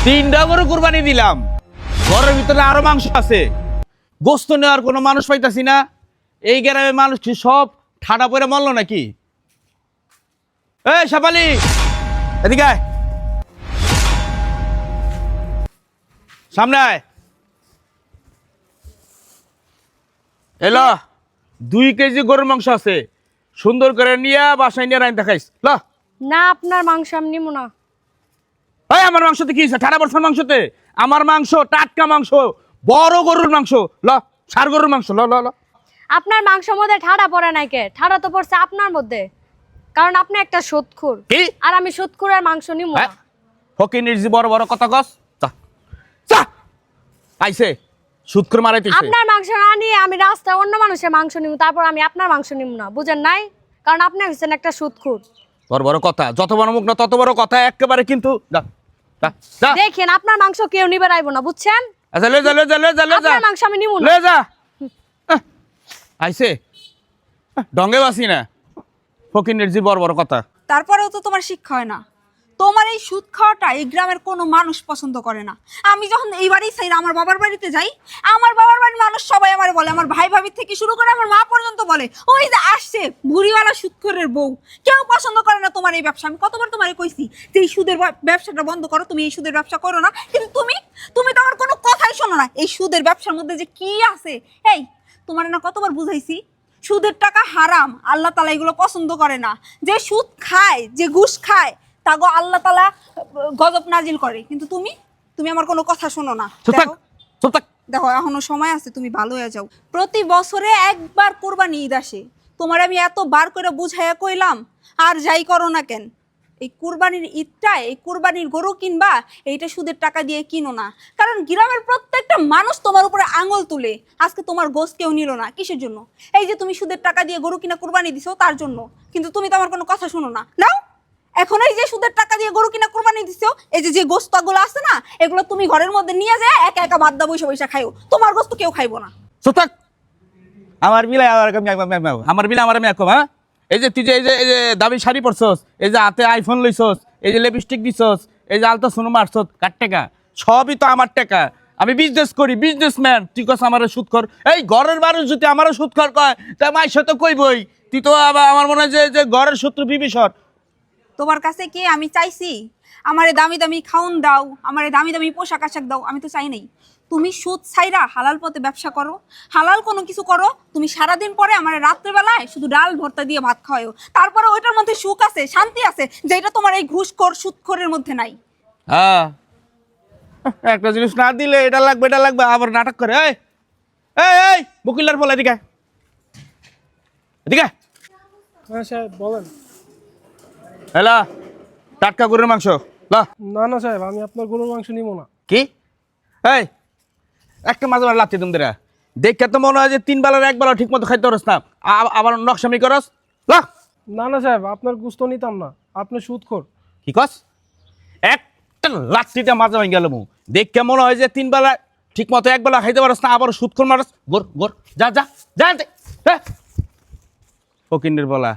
3টা গরু কুরবানি দিলাম, ঘরের ভিতরে আরো মাংস আছে, গোস্ত নেওয়ার কোনো মানুষ পাইতাছি না। এই গ্রামের মানুষ কি সব ঠাডা পরে মরলো নাকি? এই শাপালি, এদিকে আয়, সামনে আয়। এলো 2 কেজি গরুর মাংস আছে, সুন্দর করে নিয়ে বাসায় নিয়ে রাইন দেখাইস। ল না আপনার মাংস আমি নিব না। এই আমার মাংসতে কি হয়েছে? ঠাডা পড়ছে মাংসতে? আমার মাংস টাটকা মাংস, বড় গরুর মাংস। ল ষাঁড় গরুর মাংস, ল ল ল। আপনার মাংসের মধ্যে ঠাড়া পড়ে নাই কে? ঠাড়া তো পড়ছে আপনার মধ্যে, কারণ আপনি একটা সুদখোর। কি? আর আমি সুদখোরের মাংস নিব না। ফকিনির জি বড় বড় কথা কস। চা চা আইছে সুদখোর মারাইতেছে। আপনার মাংস না নিয়ে আমি রাস্তায় অন্য মানুষের মাংস নিব, তারপর আমি আপনার মাংস নিব না, বুঝেন নাই? কারণ আপনি হচ্ছেন একটা সুদখোর। বড় বড় কথা, যত বড় মুখ না তত বড় কথা, একেবারে কিন্তু যা যা যা। দেখেন আপনার মাংস কেউ নিবে রাইব না, বুঝছেন? আচ্ছা লে যা লে যা লে যা লে যা। আপনার মাংস আমি নিব না। লে যা। আইছে ডঙ্গে বাসি না, ফকিনির জি বড় বড় কথা। তারপরেও তো তোমার শিক্ষা হয় না। তোমার এই সুদ খাওয়াটা এই গ্রামের কোনো মানুষ পছন্দ করে না। আমি যখন এই বাড়ি চাই আমার বাবার বাড়িতে যাই, আমার বাবার বাড়ির মানুষ সবাই আমার বলে, আমার ভাই ভাবি থেকে শুরু করে আমার মা পর্যন্ত বলে, ওই যে আসছে ভুড়িওয়ালা সুদখোরের বউ। কেউ পছন্দ করে না তোমার এই ব্যবসা। আমি কতবার তোমারে কইছি যে এই সুদের ব্যবসাটা বন্ধ করো, তুমি এই সুদের ব্যবসা করো না, কিন্তু তুমি তুমি তো আমার কোনো কথাই শোনো না। এই সুদের ব্যবসার মধ্যে যে কি আছে, এই তোমার না কতবার বুঝাইছি সুদের টাকা হারাম, আল্লাহ তালা এগুলো পছন্দ করে না। যে সুদ খায়, যে ঘুষ খায়, তাগো আল্লাহ তালা গজব নাজিল করে। কিন্তু তুমি তুমি আমার কোনো কথা শোনো না। চুপ থাক, দেখো চুপ থাক। দেখো এখনো সময় আছে, তুমি ভালো হয়ে যাও। প্রতি বছরে একবার কোরবানি ঈদ আসে, তোমার আমি এত বার করে বুঝাইয়া কইলাম, আর যাই করো না কেন, এই কুরবানির ঈদটা, এই কুরবানির গরু কিনবা, এইটা সুদের টাকা দিয়ে কিনো না। কারণ গ্রামের প্রত্যেকটা মানুষ তোমার উপরে আঙুল তুলে। আজকে তোমার গোশ কেউ নিল না, কিসের জন্য? এই যে তুমি সুদের টাকা দিয়ে গরু কিনা কুরবানি দিছো তার জন্য। কিন্তু তুমি তো আমার কোনো কথা শোনো না। নাও এখন এই যে সুদের টাকা দিয়ে গরু কিনা কুরবানি দিছো, এই যে যে গোস্তগুলো আছে না, এগুলো তুমি ঘরের মধ্যে নিয়ে যায় একা একা বাদ দা বসে বসে খাইও। তোমার গোস্ত কেউ খাইবো না। চুপ থাক। আমার বিলাই আমার বিলাই আমার আমি একম। হ্যাঁ, এই যে তুই যে এই যে দামি শাড়ি পরছস, এই যে হাতে আইফোন লইছস, এই যে লিপস্টিক দিছস, এই যে আলতা সোনো মারছস, কার টাকা? সবই তো আমার টাকা। আমি বিজনেস করি, বিজনেসম্যান। তুই কস আমার সুদ কর? এই ঘরের মানুষ যদি আমারও সুদ কর কয়, তা মাই সাথে কইবই। তুই তো আমার মনে হয় যে ঘরের শত্রু বিভীষণ। তোমার কাছে কি আমি চাইছি আমারে দামি দামি খাউন দাও, আমারে দামি দামি পোশাক আশাক দাও? আমি তো চাই নাই। তুমি সুদ ছাইরা হালাল পথে ব্যবসা করো, হালাল কোনো কিছু করো। তুমি সারাদিন পরে আমার রাত্রেবেলায় শুধু ডাল ভর্তা দিয়ে ভাত খাওয়াও, তারপরে ওইটার মধ্যে সুখ আছে, শান্তি আছে, যেটা তোমার এই ঘুষখোর সুদখোরের মধ্যে নাই। হ্যাঁ, একটা জিনিস না দিলে এটা লাগবে এটা লাগবে, আবার নাটক করে। এই এই এই বকিলার বল, এদিকে এদিকে। হ্যাঁ সাহেব বলেন। হ্যালো, টাটকা গরুর মাংস ল। না না সাহেব, আমি আপনার গরুর মাংস নিব না। কি? এই একটা মাঝে মাঝে লাগছে তুমি দেখে তো মনে হয় যে 3 বেলার 1 বেলা ঠিক মতো খাইতে পারস না, আবার নকশামি করস। ল। না না সাহেব, আপনার গুস্ত নিতাম না, আপনি সুদখোর। কি কস? একটা লাচ্ছিটা মাঝে ভাঙ গেল মু দেখে মনে হয় যে 3 বেলা ঠিক মতো 1 বেলা খাইতে পারস না, আবার সুদ করে মারস। গোর গোর যা যা যা। ফকিন্নের বলা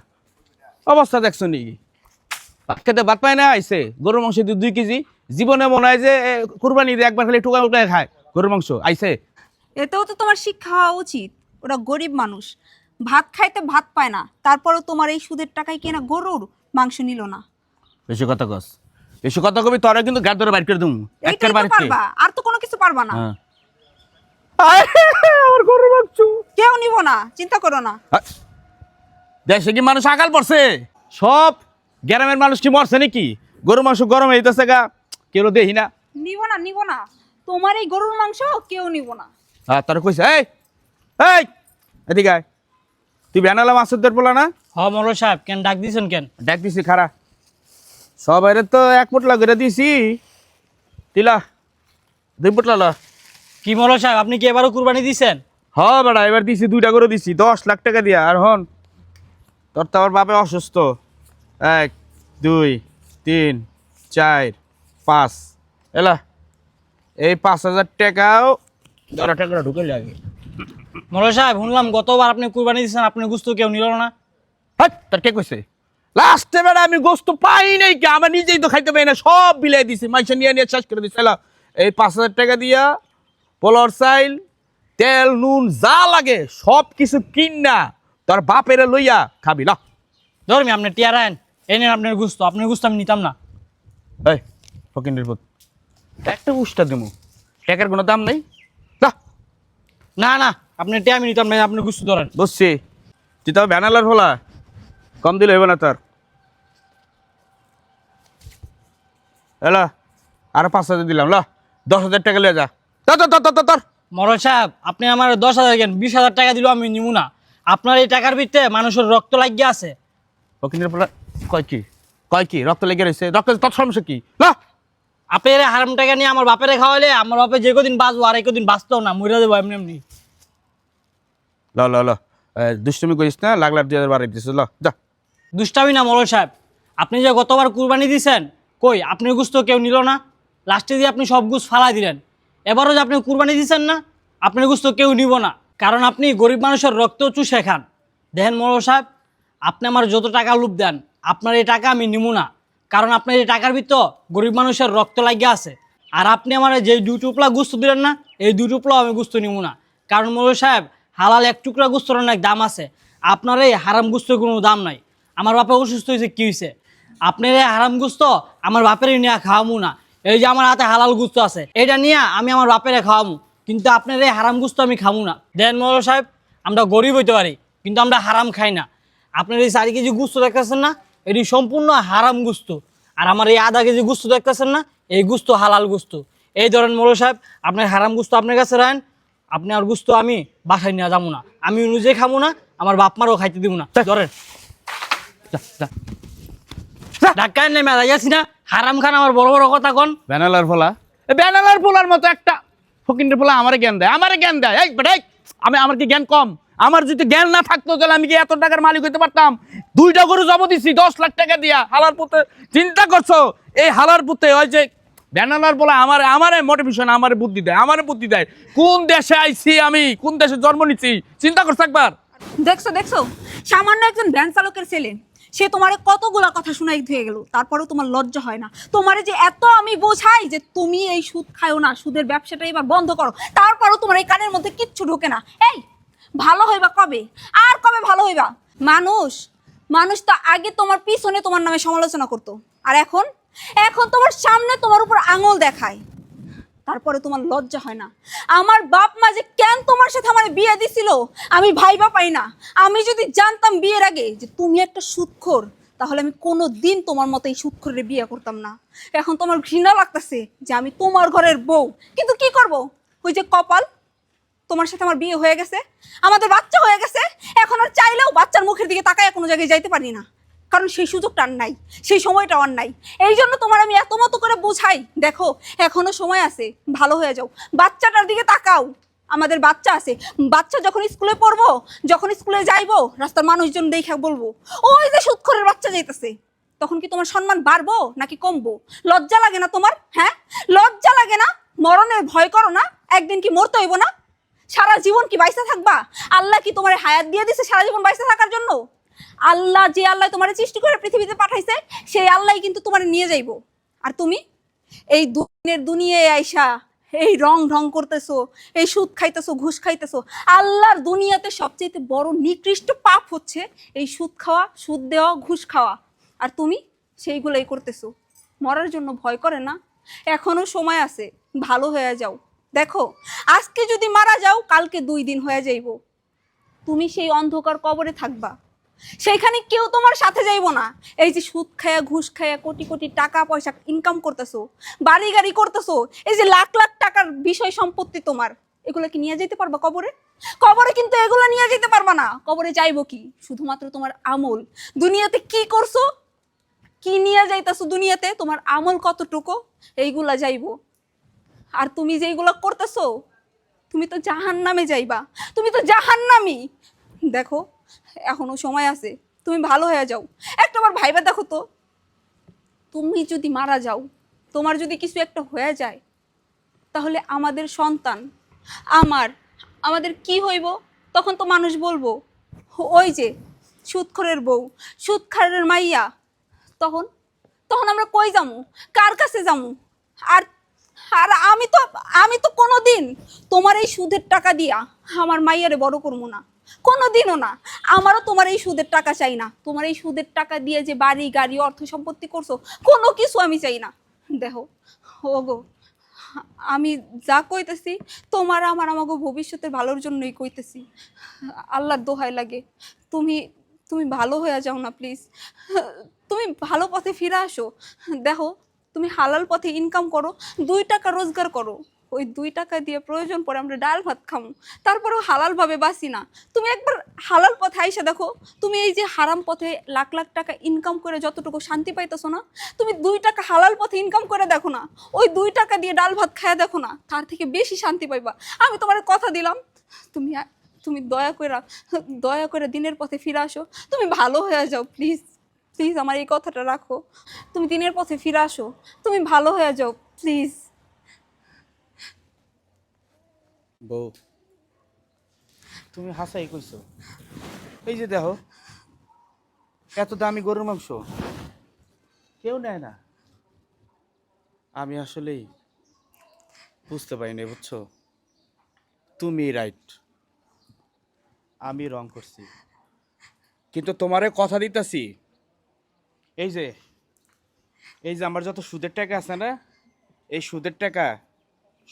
অবস্থা দেখছো নি? খেতে ভাত পায় না, আইসে গরুর মাংস 2 কেজি। জীবনে মনে হয় যে কুরবানি দিয়ে একবার খালি টুকা টুকায় খায় গরুর মাংস। আইসে এতেও তো তোমার শিক্ষা হওয়া উচিত। ওরা গরিব মানুষ, ভাত খাইতে ভাত পায় না, তারপরেও তোমার এই সুদের টাকায় কেনা গরুর মাংস নিল না। বেশি কথা কস, বেশি কথা কবি তোরা কিন্তু গাড় ধরে বাইর করে দেবো এইটাই একের তো বাড়িতে। পারবা, আর তো কোনো কিছু পারবা না। হ্যাঁ। আমার গরুর মাংস কেউ নিব না, চিন্তা করো না। দেশে কি মানুষ আকাল পড়ছে? সব গ্রামের মানুষ কি মরছে নাকি? গরুর মাংস গরম হইতেছে গা, কেউ দেখি না। নিব না, নিব না, তোমার এই গরুর মাংস কেউ নিব না। হ্যাঁ, তোরা কইছে এই এই এদিকে আয়। তুই বেনালা মাসুদের বলা না? হ মরো সাহেব, কেন ডাক দিছেন কেন? ডাক দিছি খারা, সবাই তো 1 পোটলা করে দিছি। দিলা 2 পোটলা ল। কি মরো সাহেব, আপনি কি এবারও কুরবানি দিছেন? হ বেড়া, এবার দিছি 2টা করে দিছি 10 লাখ টাকা দিয়া। আর হন তোর তো আমার বাপে অসুস্থ। 1 2 3 4 5 এলা এই 5,000 টাকাও ধরা টাকাটা ঢুকে লাগে। মরো সাহেব, শুনলাম গতবার আপনি কুরবানি দিছেন, আপনি গুস্ত কেউ নিল না। হাট, তোর কে কইছে? লাস্টে বেড়া আমি গোস্ত পাই নাই কি, আমার নিজেই তো খাইতে পাই না, সব বিলাই দিছি, মাইসা নিয়ে নিয়ে শেষ করে দিছি। এলা, এই 5,000 টাকা দিয়া পোলার চাইল, তেল, নুন যা লাগে সব কিছু কিনা তোর বাপেরে লইয়া খাবি না। ধর্মী আপনার টিয়ার আইন, এই নেন আপনার গুস্ত আমি নিতাম না। এই ফকিন্ডের পুত, একটা উষ্টা দেবো, টাকার কোনো দাম নেই। না না না, আপনার টিয়া আমি নিতাম না, আপনি গুস্ত ধরেন। বুঝছি, তুই তো ব্যানালার হলা, কম দিলে হইব না তোর। এলা, আরো 5,000 দিলাম, ল 10,000 টাকা লিয়ে যা। তোর মরল সাহেব, আপনি আমার 10,000 কেন 20,000 টাকা দিলেও আমি নিব না। আপনার এই টাকার ভিতরে মানুষের রক্ত লাগিয়ে আছে। ফকিন্ডের পোলা কয় কি রক্ত লেগে রয়েছে, রক্ত তোর সমস্যা কি? ল আপনি এর হারাম টাকা নিয়ে আমার বাপেরে খাওয়াইলে আমার বাপে যে কদিন বাঁচবো আর কদিন বাঁচতেও না, মরে দেবো এমনি এমনি। ল ল ল দুষ্টুমি করিস না, লাগলার 2,000 বাড়াই দিছিস, ল যা। দুষ্টামি না মরল সাহেব, আপনি যে গতবার কুরবানি দিয়েছেন, কই আপনার গুস্ত কেউ নিল না, লাস্টে দিয়ে আপনি সব গুছ ফালাই দিলেন। এবারও যে আপনি কুরবানি দিয়েছেন না, আপনার গুস্ত কেউ নিব না, কারণ আপনি গরিব মানুষের রক্ত চুষে খান। দেখেন মরল সাহেব, আপনি আমার যত টাকা লুপ দেন, আপনার এই টাকা আমি নিব না, কারণ আপনার এই টাকার ভিতর গরিব মানুষের রক্ত লাগিয়ে আছে। আর আপনি আমার যে 2 টুকরা গুস্ত দিলেন না, এই 2 টুকরাও আমি গুস্ত নিব না, কারণ মরল সাহেব হালাল 1 টুকরা গুস্তর অনেক দাম আছে, আপনার এই হারাম গুস্তের কোনো দাম নাই। আমার বাপে অসুস্থ হয়েছে, কী হয়েছে? আপনার এই হারাম গুস্ত আমার বাপেরই নিয়ে খাওয়ামু না। এই যে আমার হাতে হালাল গুস্ত আছে, এটা নিয়ে আমি আমার বাপেরে খাওয়ামু, কিন্তু আপনার এই হারাম গুস্ত আমি খামু না। দেন মরল সাহেব, আমরা গরিব হইতে পারি কিন্তু আমরা হারাম খাই না। আপনার এই 4 কেজি গুস্ত দেখতেছেন না, এটি সম্পূর্ণ হারাম গুস্ত। আর আমার এই আধা কেজি গুস্ত দেখতেছেন না, এই গুস্ত হালাল গুস্ত। এই ধরেন মরল সাহেব, আপনার হারাম গুস্ত আপনার কাছে রাখেন, আপনি আর গুস্ত আমি বাসায় নিয়ে যাবো না, আমি নিজে খাবো না, আমার বাপ মারও খাইতে দিব না। ধরেন ঢাকায় নেমে যাচ্ছি না, হারাম খান আমার বড় বড় কথা কন। ব্যানালার পোলার মতো একটা ফকিন্ডের পোলা আমারে জ্ঞান দেয়। এই বেটা, আমার কি জ্ঞান কম? আমার যদি জ্ঞান না থাকতো তাহলে আমি কি এত টাকার মালিক হইতে পারতাম? 2টা গরু জব দিছি 10 লাখ টাকা দিয়া হালার পুতে। চিন্তা করছো এই হালার পুতে ওই যে ব্যানালার পোলা আমারে মোটিভেশন, আমারে বুদ্ধি দেয়। কোন দেশে আইছি আমি, কোন দেশে জন্ম নিছি, চিন্তা করছো একবার? দেখছো সামান্য একজন ভ্যান চালকের ছেলে, সে তোমারে কতগুলা কথা শোনাই ধুয়ে গেল, তারপরেও তোমার লজ্জা হয় না? তোমারে যে এত আমি বোঝাই যে তুমি এই সুদ খাও না, সুদের ব্যবসাটা এবার বন্ধ করো, তারপরেও তোমার এই কানের মধ্যে কিচ্ছু ঢোকে না। এই ভালো হইবা কবে? আর কবে ভালো হইবা? মানুষ তো আগে তোমার পিছনে তোমার নামে সমালোচনা করতো, আর এখন তোমার সামনে তোমার উপর আঙুল দেখায়, তারপরে তোমার লজ্জা হয় না? আমার বাপ মা যে কেন তোমার সাথে আমার বিয়ে দিছিল আমি ভাইবা পাই না। আমি যদি জানতাম বিয়ের আগে যে তুমি একটা সুদখোর, তাহলে আমি কোনো দিন তোমার মতো এই সুদখোরের বিয়ে করতাম না। এখন তোমার ঘৃণা লাগতেছে যে আমি তোমার ঘরের বউ, কিন্তু কি করব? ওই যে কপাল, তোমার সাথে আমার বিয়ে হয়ে গেছে, আমাদের বাচ্চা হয়ে গেছে, এখন আর চাইলেও বাচ্চার মুখের দিকে তাকায় কোনো জায়গায় যাইতে পারি না, কারণ সেই সুযোগটা আর নাই, সেই সময়টা আর নাই। এই জন্য তোমার আমি এত মতো করে বোঝাই, দেখো এখনো সময় আছে, ভালো হয়ে যাও, বাচ্চাটার দিকে তাকাও। আমাদের বাচ্চা আছে, বাচ্চা যখন স্কুলে পড়বো, যখন স্কুলে যাইবো, রাস্তার মানুষজন দেখে বলবো ওই যে সুদখোরের বাচ্চা যাইতেছে, তখন কি তোমার সম্মান বাড়বো নাকি কমবো? লজ্জা লাগে না তোমার? হ্যাঁ, লজ্জা লাগে না? মরণের ভয় করো না? একদিন কি মরতে হইব না? সারা জীবন কি বাইসা থাকবা? আল্লাহ কি তোমার হায়াত দিয়ে দিছে সারা জীবন বাইসা থাকার জন্য? যে আল্লাহ তোমার সৃষ্টি করে পৃথিবীতে পাঠাইছে, সেই আল্লাহ কিন্তু তোমার নিয়ে যাইব। আর তুমি এই দুনিয়ায় আইসা এই রং করতেছো, এই সুদ খাইতেছো, ঘুষ খাইতেছো। আল্লাহর দুনিয়াতে সবচেয়ে বড় নিকৃষ্ট পাপ হচ্ছে এই সুদ খাওয়া, সুদ দেওয়া, ঘুষ খাওয়া, আর তুমি সেইগুলোই করতেছো। মরার জন্য ভয় করে না? এখনো সময় আছে, ভালো হয়ে যাও। দেখো আজকে যদি মারা যাও, কালকে 2 দিন হয়ে যাইব, তুমি সেই অন্ধকার কবরে থাকবা, সেইখানে কেউ তোমার সাথে যাইব না। এই যে সুদ খায়া, ঘুষ খায়া, কোটি কোটি টাকা পয়সা ইনকাম করতেছো, বাড়ি গাড়ি করতেছো, এই যে লাখ লাখ টাকার বিষয় সম্পত্তি তোমার, এগুলো কি নিয়ে যেতে পারবা কবরে? কবরে কিন্তু এগুলো নিয়ে যেতে পারবা না। কবরে যাইবো কি? শুধুমাত্র তোমার আমল। দুনিয়াতে কি করছো, কি নিয়ে যাইতেছো, দুনিয়াতে তোমার আমল কতটুকু, এইগুলা যাইবো। আর তুমি যেইগুলো করতেছো, তুমি তো জাহান্নামে যাইবা, তুমি তো জাহান্নামী। দেখো এখনো সময় আছে, তুমি ভালো হয়ে যাও। একটাবার ভাইবা দেখো তো, তুমি যদি মারা যাও, তোমার যদি কিছু একটা হয়ে যায়, তাহলে আমাদের সন্তান, আমাদের কি হইব? তখন তো মানুষ বলবো ওই যে সুদখোরের বউ, সুদখোরের মাইয়া, তখন তখন আমরা কই যামু, কার কাছে যামু? আর আর আমি তো কোনোদিন তোমার এই সুদের টাকা দিয়া আমার মাইয়ারে বড় করবো না, কোনোদিনও না। আমারও তোমার এই সুদের টাকা চাই না। তোমার এই সুদের টাকা দিয়ে যে বাড়ি গাড়ি অর্থ সম্পত্তি করছো, কোনো কিছু আমি চাই না। দেখো ওগো, আমি যা কইতেছি তোমার আমাকে ভবিষ্যতের ভালোর জন্যই কইতেছি। আল্লাহর দোহাই লাগে, তুমি তুমি ভালো হয়ে যাও না প্লিজ। তুমি ভালো পথে ফিরে আসো। দেখো, তুমি হালাল পথে ইনকাম করো, 2 টাকা রোজগার করো। ওই 2 টাকা দিয়ে প্রয়োজন পড়ে আমরা ডাল ভাত খামো, তারপরেও হালালভাবে বাঁচি না। তুমি একবার হালাল পথে আইসা দেখো, তুমি এই যে হারাম পথে লাখ লাখ টাকা ইনকাম করে যতটুকু শান্তি পাইতেছো না, তুমি 2 টাকা হালাল পথে ইনকাম করে দেখো না, ওই 2 টাকা দিয়ে ডাল ভাত খায়া দেখো না, তার থেকে বেশি শান্তি পাইবা। আমি তোমার কথা দিলাম, তুমি তুমি দয়া করে দিনের পথে ফিরে আসো, তুমি ভালো হয়ে যাও প্লিজ। প্লিজ আমার এই কথাটা রাখো, তুমি দিনের পথে ফিরে আসো, তুমি ভালো হয়ে যাও প্লিজ। বউ, তুমি হাসাই কইছো। এই যে দেখো, এত দামি গরুর মাংস কেউ নেয় না। আমি আসলেই বুঝতে পারিনি, বুঝছো? তুমি রাইট, আমি রং করছি। কিন্তু তোমারে কথা দিতেছি, এই যে আমার যত সুদের টাকা আছে না, এই সুদের টাকা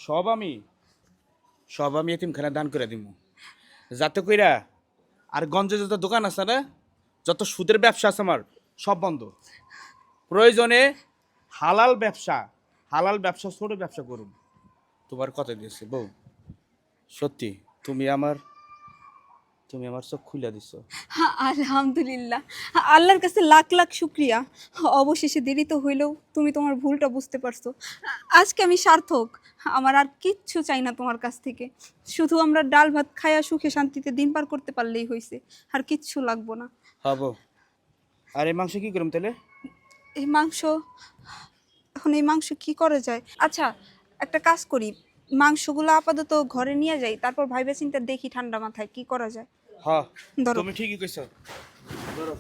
সব আমি এতিমখানায় দান করে দিব, যাতে কইরা আর গঞ্জে যত দোকান আছে না, যত সুদের ব্যবসা আছে আমার সব বন্ধ। প্রয়োজনে হালাল ব্যবসা ছোট ব্যবসা করুন। তোমার কথা দিয়েছি বউ, সত্যি তুমি আমার চোখ খুলে দিছো। আলহামদুলিল্লাহ, আল্লাহর কাছে লাখ লাখ শুক্রিয়া। অবশেষে দেরি তো হইলেও তুমি তোমার ভুলটা বুঝতে পারছো। আজকে আমি সার্থক, আমার আর কিচ্ছু চাই না তোমার কাছ থেকে। শুধু আমরা ডাল ভাত খায়া সুখে শান্তিতে দিন পার করতে পারলেই হয়েছে, আর কিচ্ছু লাগবো না। হব। আর এই মাংস কি করুম তাহলে? এই মাংস কি করা যায়? আচ্ছা, একটা কাজ করি, মাংসগুলো আপাতত ঘরে নিয়ে যাই, তারপর ভাইবা চিন্তা দেখি ঠান্ডা মাথায় কি করা যায়। হ্যাঁ, ধরো। তুমি ঠিকই কইছো। ধরো।